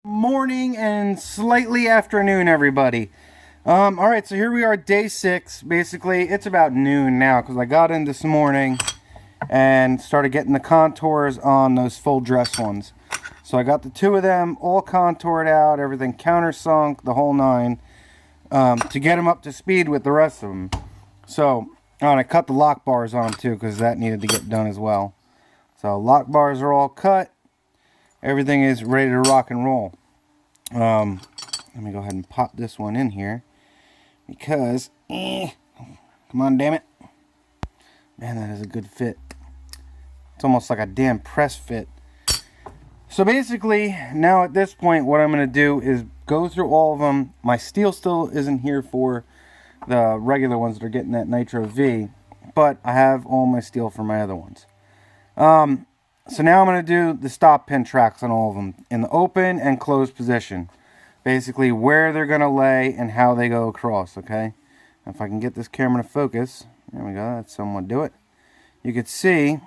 Morning and slightly afternoon, everybody. Alright, so here we are, day 6. Basically, it's about noon now because I got in this morning and started getting the contours on those full dress ones. So I got the 2 of them all contoured out, everything countersunk, the whole 9, to get them up to speed with the rest of them. So, and I cut the lock bars on too because that needed to get done as well. So lock bars are all cut. Everything is ready to rock and roll. Let me go ahead and pop this one in here because, come on, damn it. Man, that is a good fit. It's almost like a damn press fit. So basically, now at this point, what I'm going to do is go through all of them. My steel still isn't here for the regular ones that are getting that Nitro V, but I have all my steel for my other ones. So now I'm going to do the stop pin tracks on all of them in the open and closed position. Basically where they're going to lay and how they go across, okay? If I can get this camera to focus, there we go, that's someone do it. You can see,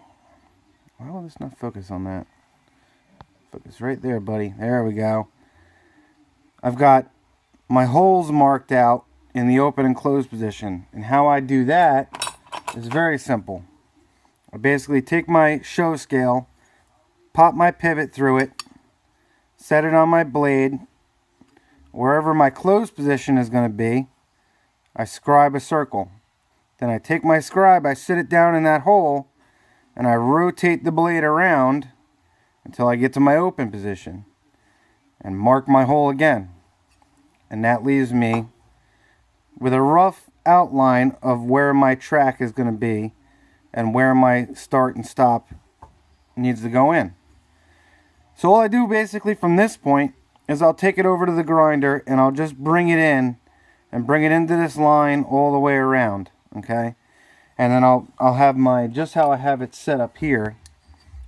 why will this not focus on that? Focus right there, buddy. There we go. I've got my holes marked out in the open and closed position. And how I do that is very simple. I basically take my show scale, pop my pivot through it, set it on my blade. Wherever my closed position is going to be, I scribe a circle. Then I take my scribe, I sit it down in that hole, and I rotate the blade around until I get to my open position. And mark my hole again. And that leaves me with a rough outline of where my track is going to be and where my start and stop needs to go in. So all I do basically from this point is I'll take it over to the grinder and I'll just bring it in and bring it into this line all the way around, okay? And then I'll have my, just how I have it set up here,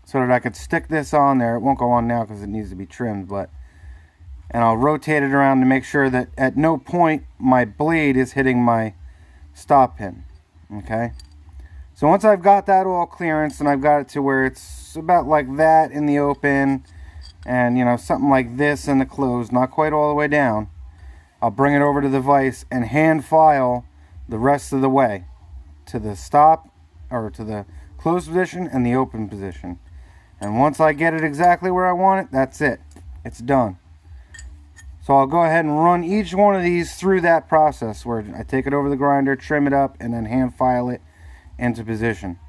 so that I could stick this on there. It won't go on now because it needs to be trimmed, but, and I'll rotate it around to make sure that at no point my blade is hitting my stop pin, okay? So once I've got that all clearance and I've got it to where it's about like that in the open and, you know, something like this in the closed, not quite all the way down, I'll bring it over to the vise and hand file the rest of the way to the stop or to the closed position and the open position. And once I get it exactly where I want it, that's it. It's done. So I'll go ahead and run each one of these through that process where I take it over the grinder, trim it up, and then hand file it into position.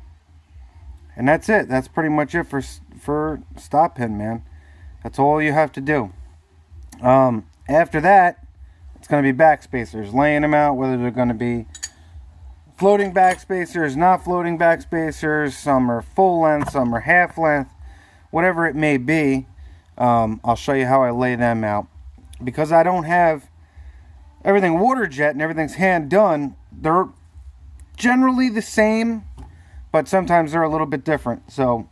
And that's it. That's pretty much it for stop pin, man. That's all you have to do. After that, it's going to be backspacers, laying them out, whether they're going to be floating backspacers, not floating backspacers, some are full length, some are half length, whatever it may be. I'll show you how I lay them out. Because I don't have everything water jet and everything's hand done, they're generally the same, but sometimes they're a little bit different. So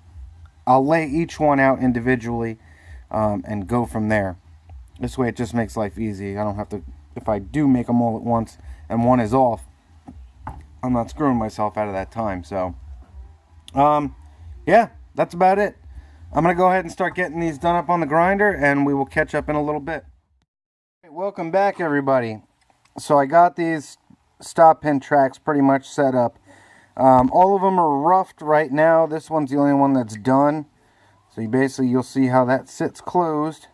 I'll lay each one out individually and go from there. This way it just makes life easy. I don't have to, if I do make them all at once and one is off, I'm not screwing myself out of that time. So yeah, that's about it. I'm going to go ahead and start getting these done up on the grinder and we will catch up in a little bit. Welcome back, everybody. So I got these stop pin tracks pretty much set up. All of them are roughed right now. This one's the only one that's done. So you'll see how that sits closed.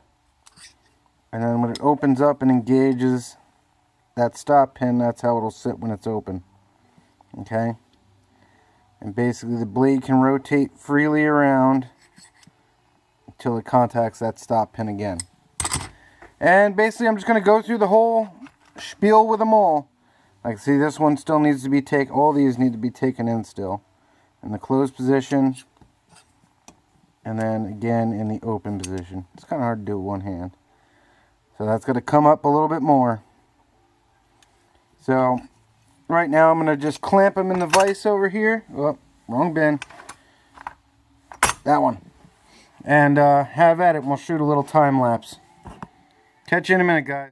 And then when it opens up and engages that stop pin, that's how it'll sit when it's open. Okay? And basically the blade can rotate freely around until it contacts that stop pin again. And basically I'm just going to go through the whole spiel with them all. Like, see, this one still needs to be taken, all these need to be taken in still. In the closed position, and then again in the open position. It's kind of hard to do with one hand. So that's going to come up a little bit more. So, right now I'm going to just clamp them in the vise over here. Oh, wrong bin. That one. And have at it, we'll shoot a little time lapse. Catch you in a minute, guys.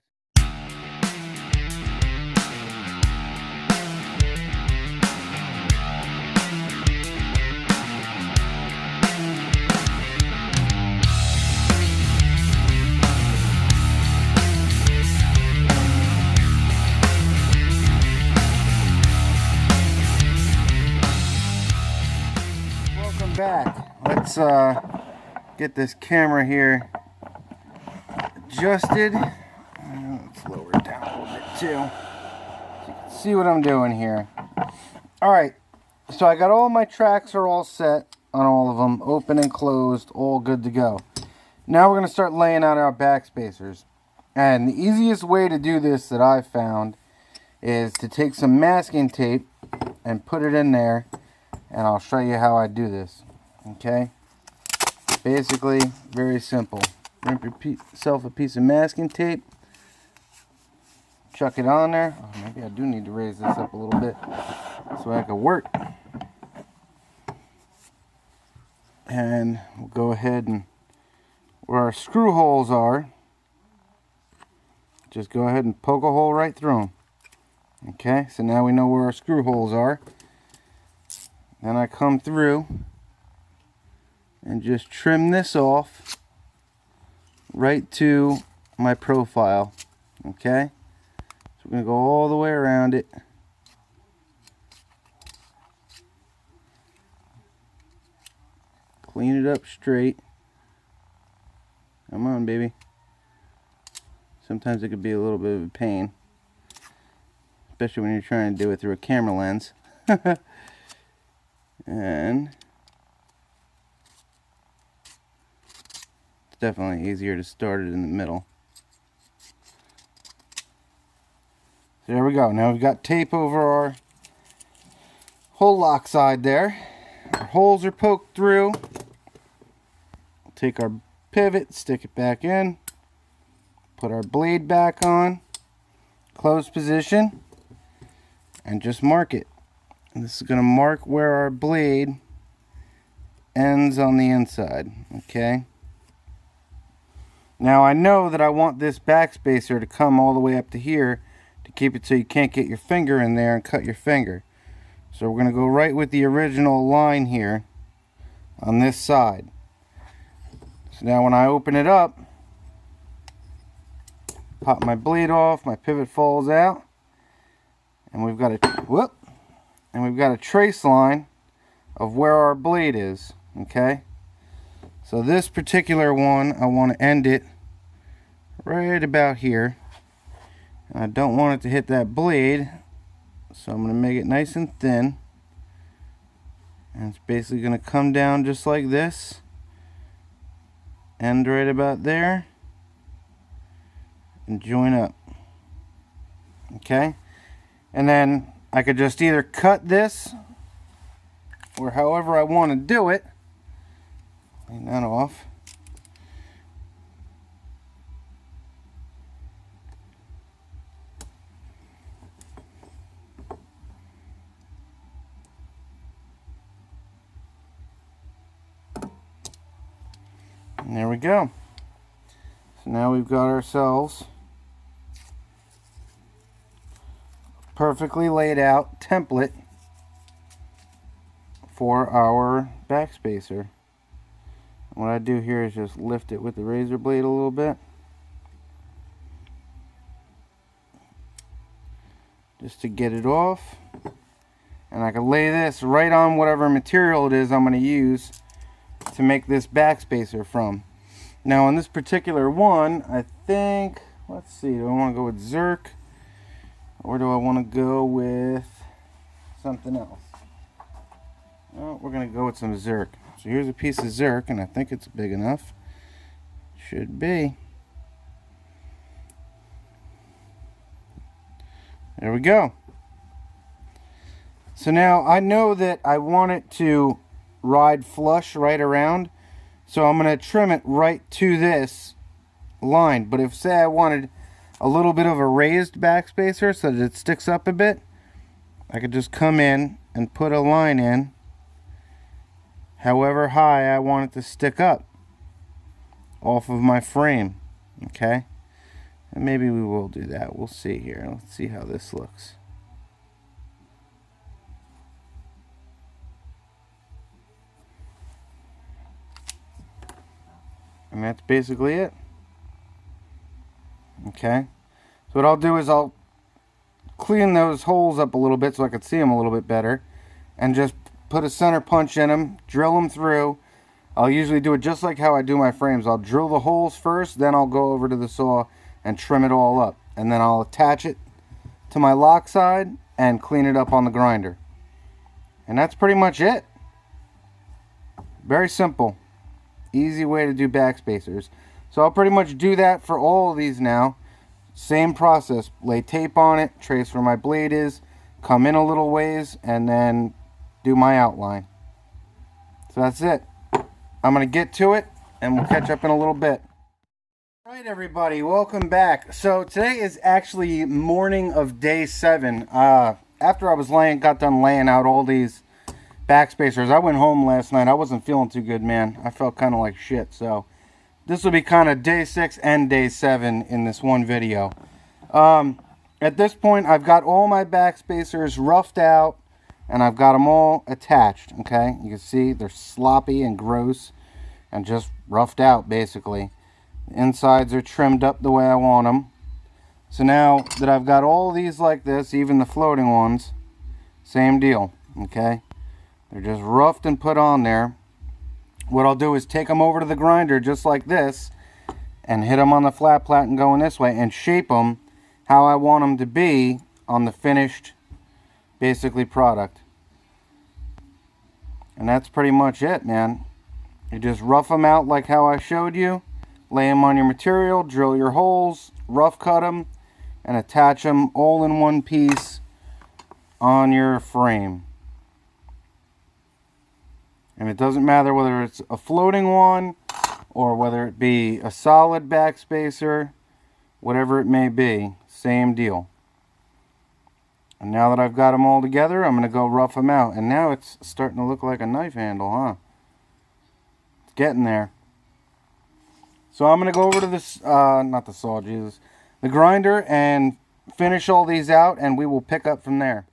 let's get this camera here adjusted. Let's lower it down a little bit too, so you can see what I'm doing here. Alright, so I got all my tracks are all set on all of them, open and closed, all good to go. Now we're going to start laying out our backspacers. And the easiest way to do this that I've found is to take some masking tape and put it in there, and I'll show you how I do this. Okay? Basically, very simple. Rip yourself a piece of masking tape, chuck it on there. Oh, maybe I do need to raise this up a little bit so I can work. And we'll go ahead and where our screw holes are, just go ahead and poke a hole right through them. Okay, so now we know where our screw holes are. Then I come through and just trim this off right to my profile. Okay, so we're going to go all the way around it. Clean it up straight. Come on, baby. Sometimes it could be a little bit of a pain, especially when you're trying to do it through a camera lens. And it's definitely easier to start it in the middle. So there we go. Now we've got tape over our hole lock side there. Our holes are poked through. We'll take our pivot, stick it back in, put our blade back on, closed position, and just mark it. And this is going to mark where our blade ends on the inside. Okay. Now I know that I want this backspacer to come all the way up to here to keep it so you can't get your finger in there and cut your finger. So we're going to go right with the original line here on this side. So now when I open it up, pop my blade off, my pivot falls out, and we've got a trace line of where our blade is. Okay, so this particular one, I want to end it right about here. I don't want it to hit that blade, so I'm going to make it nice and thin, and it's basically going to come down just like this, end right about there, and join up. Okay, and then I could just either cut this or however I want to do it. Clean that off. And there we go. So now we've got ourselves a perfectly laid out template for our backspacer. What I do here is just lift it with the razor blade a little bit, just to get it off, and I can lay this right on whatever material it is I'm going to use to make this backspacer from. Now on this particular one, I think, let's see, do I want to go with Zerk or do I want to go with something else? Well, we're going to go with some Zerk. So here's a piece of Zerk, and I think it's big enough. Should be. There we go. So now I know that I want it to ride flush right around, so I'm going to trim it right to this line. But if, say, I wanted a little bit of a raised backspacer so that it sticks up a bit, I could just come in and put a line in however high I want it to stick up off of my frame. Okay, and maybe we will do that. We'll see here. Let's see how this looks. And that's basically it. Okay, so what I'll do is I'll clean those holes up a little bit so I can see them a little bit better, and just put a center punch in them, drill them through. I'll usually do it just like how I do my frames. I'll drill the holes first, then I'll go over to the saw and trim it all up. And then I'll attach it to my lock side and clean it up on the grinder. And that's pretty much it. Very simple. Easy way to do backspacers. So I'll pretty much do that for all of these now. Same process. Lay tape on it, trace where my blade is, come in a little ways, and then do my outline. So that's it. I'm going to get to it, and we'll catch up in a little bit. Alright everybody, welcome back. So today is actually morning of day 7. After I was got done laying out all these backspacers, I went home last night. I wasn't feeling too good, man. I felt kind of like shit. So this will be kind of day 6 and day 7 in this one video. At this point, I've got all my backspacers roughed out, and I've got them all attached, okay? You can see they're sloppy and gross and just roughed out, basically. The insides are trimmed up the way I want them. So now that I've got all these like this, even the floating ones, same deal, okay? They're just roughed and put on there. What I'll do is take them over to the grinder just like this and hit them on the flat plate and going this way and shape them how I want them to be on the finished, basically, product. And that's pretty much it, man. You just rough them out like how I showed you, lay them on your material, drill your holes, rough cut them, and attach them all in one piece on your frame. And it doesn't matter whether it's a floating one or whether it be a solid backspacer, whatever it may be, same deal. And now that I've got them all together, I'm going to go rough them out. And now it's starting to look like a knife handle, huh? It's getting there. So I'm going to go over to this, not the saw, Jesus, the grinder, and finish all these out, and we will pick up from there.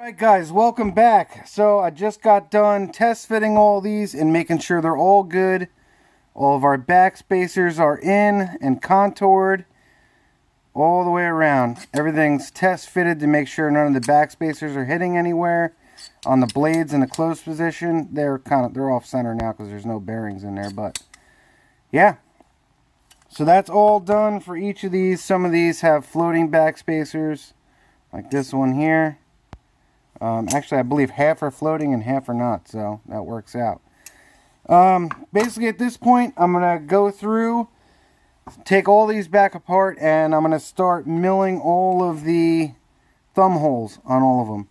Alright guys, welcome back. So I just got done test fitting all these and making sure they're all good. All of our backspacers are in and contoured all the way around. Everything's test fitted to make sure none of the backspacers are hitting anywhere. On the blades in the close position, they're off center now because there's no bearings in there, but yeah. So that's all done for each of these. Some of these have floating backspacers, like this one here. Actually, I believe half are floating and half are not, so that works out. Basically, at this point, I'm going to go through, take all these back apart, and I'm going to start milling all of the thumb holes on all of them.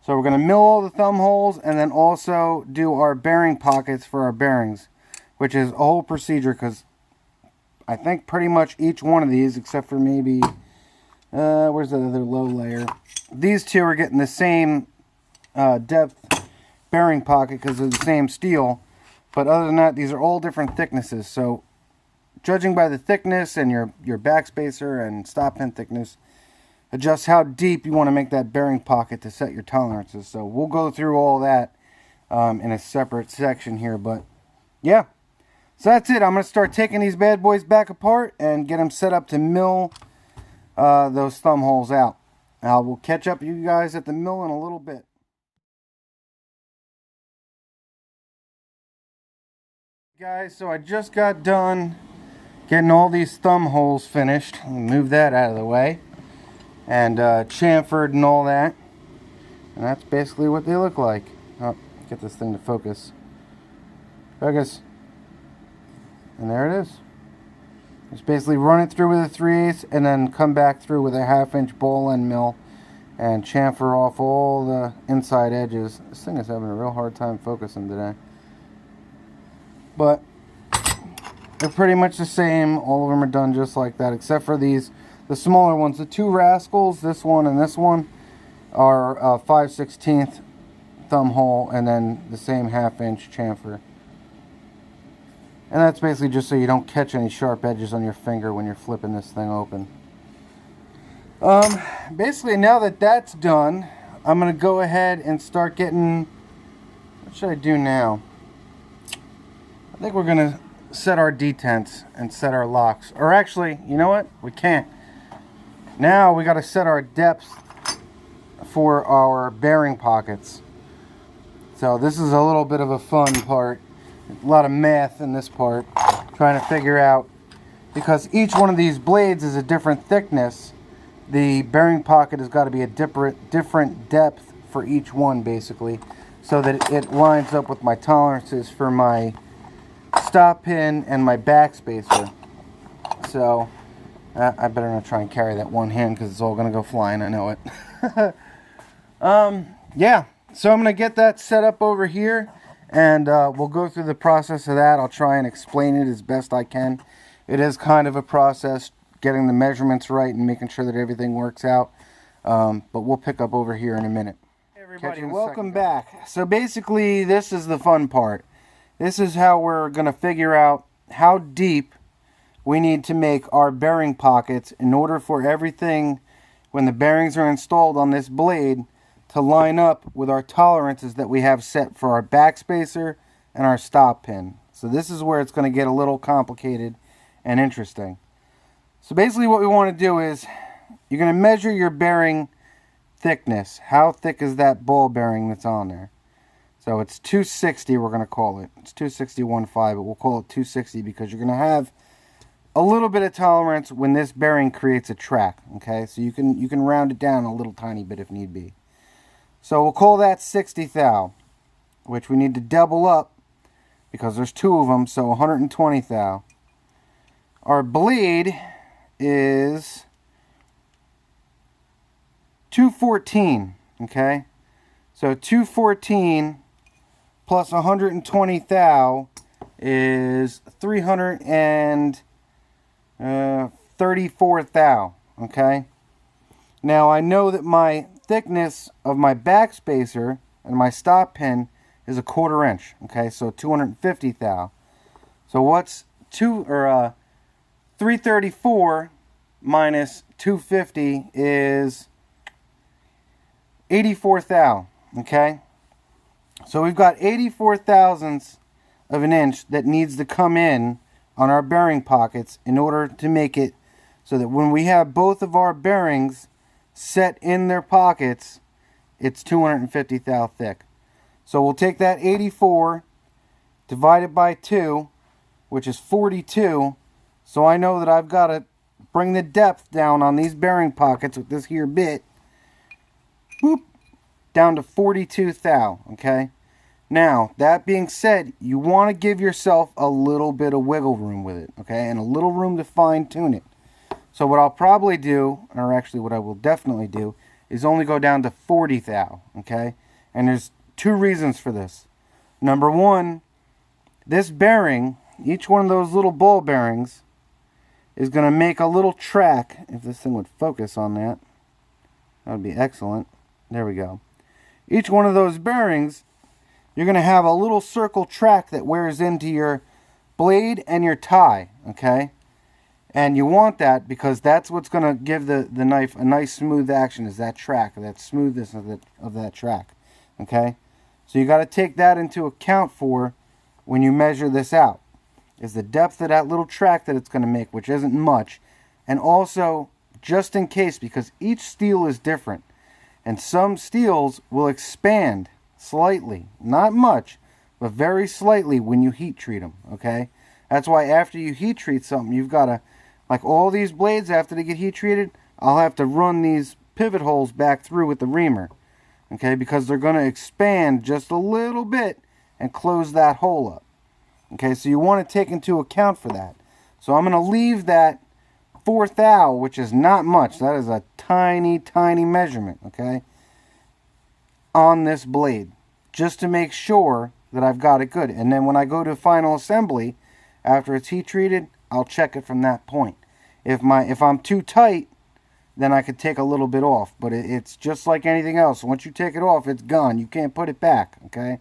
So we're going to mill all the thumb holes and then also do our bearing pockets for our bearings, which is a whole procedure because I think pretty much each one of these, except for maybe, where's the other low layer? These two are getting the same depth bearing pocket because they're the same steel. But other than that, these are all different thicknesses. So judging by the thickness and your backspacer and stop pin thickness, adjust how deep you want to make that bearing pocket to set your tolerances. So we'll go through all that in a separate section here. But yeah, So that's it. I'm going to start taking these bad boys back apart and get them set up to mill those thumb holes out. We'll catch up with you guys at the mill in a little bit. Guys, so I just got done getting all these thumb holes finished. Move that out of the way. And chamfered and all that. And that's basically what they look like. Oh, get this thing to focus. Focus. And there it is. Just basically run it through with a 3/8 and then come back through with a 1/2 inch ball end mill and chamfer off all the inside edges. This thing is having a real hard time focusing today. But they're pretty much the same. All of them are done just like that, except for these, the smaller ones. The two rascals, this one and this one, are 5/16 thumb hole and then the same 1/2 inch chamfer. And that's basically just so you don't catch any sharp edges on your finger when you're flipping this thing open. Basically, now that that's done, I'm going to go ahead and start getting... What should I do now? I think we're going to set our detents and set our locks. Or actually, you know what? We can't. Now we got to set our depths for our bearing pockets. So this is a little bit of a fun part. A lot of math in this part. Trying to figure out, because each one of these blades is a different thickness, the bearing pocket has got to be a different depth for each one, basically, so that it lines up with my tolerances for my stop pin and my backspacer. So I better not try and carry that one hand because it's all going to go flying, I know it. Yeah, so I'm going to get that set up over here, and we'll go through the process of that. I'll try and explain it as best I can. It is kind of a process, getting the measurements right and making sure that everything works out. But we'll pick up over here in a minute. Hey everybody, welcome back. So basically, this is the fun part. This is how we're going to figure out how deep we need to make our bearing pockets in order for everything, when the bearings are installed on this blade, to line up with our tolerances that we have set for our backspacer and our stop pin. So this is where it's going to get a little complicated and interesting. So basically what we want to do is, you're going to measure your bearing thickness. How thick is that ball bearing that's on there? So it's 260, we're going to call it. It's 260.15, but we'll call it 260 because you're going to have a little bit of tolerance when this bearing creates a track. Okay, so you can round it down a little tiny bit if need be. So we'll call that 60 thou, which we need to double up because there's two of them, so 120 thou. Our blade is 214, okay? So 214 plus 120 thou is 334 thou, okay? Now I know that my thickness of my backspacer and my stop pin is 1/4 inch, okay? So 250 thou. So what's 334 minus 250 is 84 thou, okay? So we've got 84 thousandths of an inch that needs to come in on our bearing pockets in order to make it so that when we have both of our bearings set in their pockets, it's 250 thou thick. So we'll take that 84, divide it by 2, which is 42. So I know that I've got to bring the depth down on these bearing pockets with this here bit, boop, down to 42 thou, okay? Now, that being said, you want to give yourself a little bit of wiggle room with it, okay? And a little room to fine tune it. So what I'll probably do, or actually what I will definitely do, is only go down to 40 thou, okay? And there's two reasons for this. Number one, this bearing, each one of those little ball bearings, is going to make a little track. If this thing would focus on that, that would be excellent. There we go. Each one of those bearings, you're going to have a little circle track that wears into your blade and your tie, okay? And you want that because that's what's going to give the knife a nice smooth action, is that track, that smoothness of that track, okay? So you got to take that into account for when you measure this out. is the depth of that little track that it's going to make, which isn't much. And also, just in case, because each steel is different. And some steels will expand slightly, not much, but very slightly when you heat treat them, okay? That's why after you heat treat something, you've got to, like all these blades, after they get heat treated, I'll have to run these pivot holes back through with the reamer, okay? Because they're going to expand just a little bit and close that hole up, okay? So you want to take into account for that. So I'm going to leave that 1/4 thou, which is not much, that is a tiny, tiny measurement, okay, on this blade, just to make sure that I've got it good. And then when I go to final assembly, after it's heat treated, I'll check it from that point. If I'm too tight, then I could take a little bit off, but it's just like anything else. Once you take it off, it's gone. You can't put it back, okay?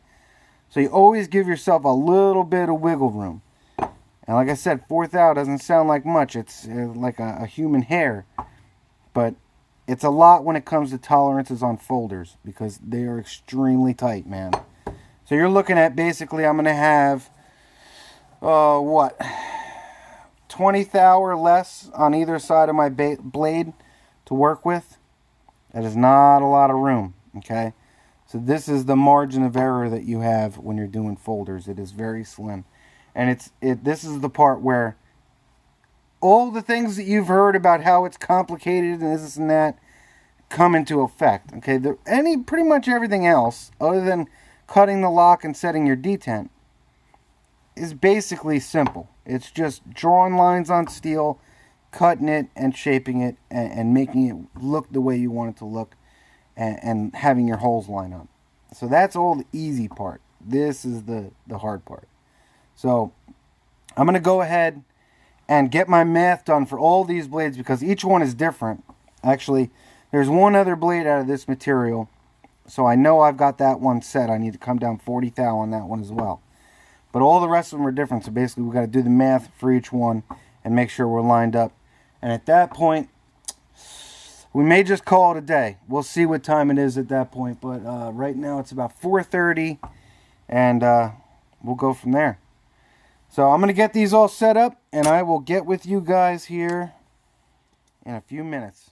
So you always give yourself a little bit of wiggle room. And like I said, 1/4 thou doesn't sound like much. It's like a human hair. But it's a lot when it comes to tolerances on folders, because they are extremely tight, man. So you're looking at, basically, I'm going to have, 20 thou or less on either side of my blade to work with. That is not a lot of room, okay? So this is the margin of error that you have when you're doing folders. It is very slim. And this is the part where all the things that you've heard about how it's complicated and this and that come into effect. Okay, pretty much everything else, other than cutting the lock and setting your detent, is basically simple. It's just drawing lines on steel, cutting it and shaping it, and making it look the way you want it to look, and having your holes line up. So that's all the easy part. This is the hard part. So I'm going to go ahead and get my math done for all these blades, because each one is different. Actually, there's one other blade out of this material, so I know I've got that one set. I need to come down 40 thou on that one as well. But all the rest of them are different, so basically we've got to do the math for each one and make sure we're lined up. And at that point, we may just call it a day. We'll see what time it is at that point, but right now it's about 4:30, and we'll go from there. So I'm going to get these all set up, and I will get with you guys here in a few minutes.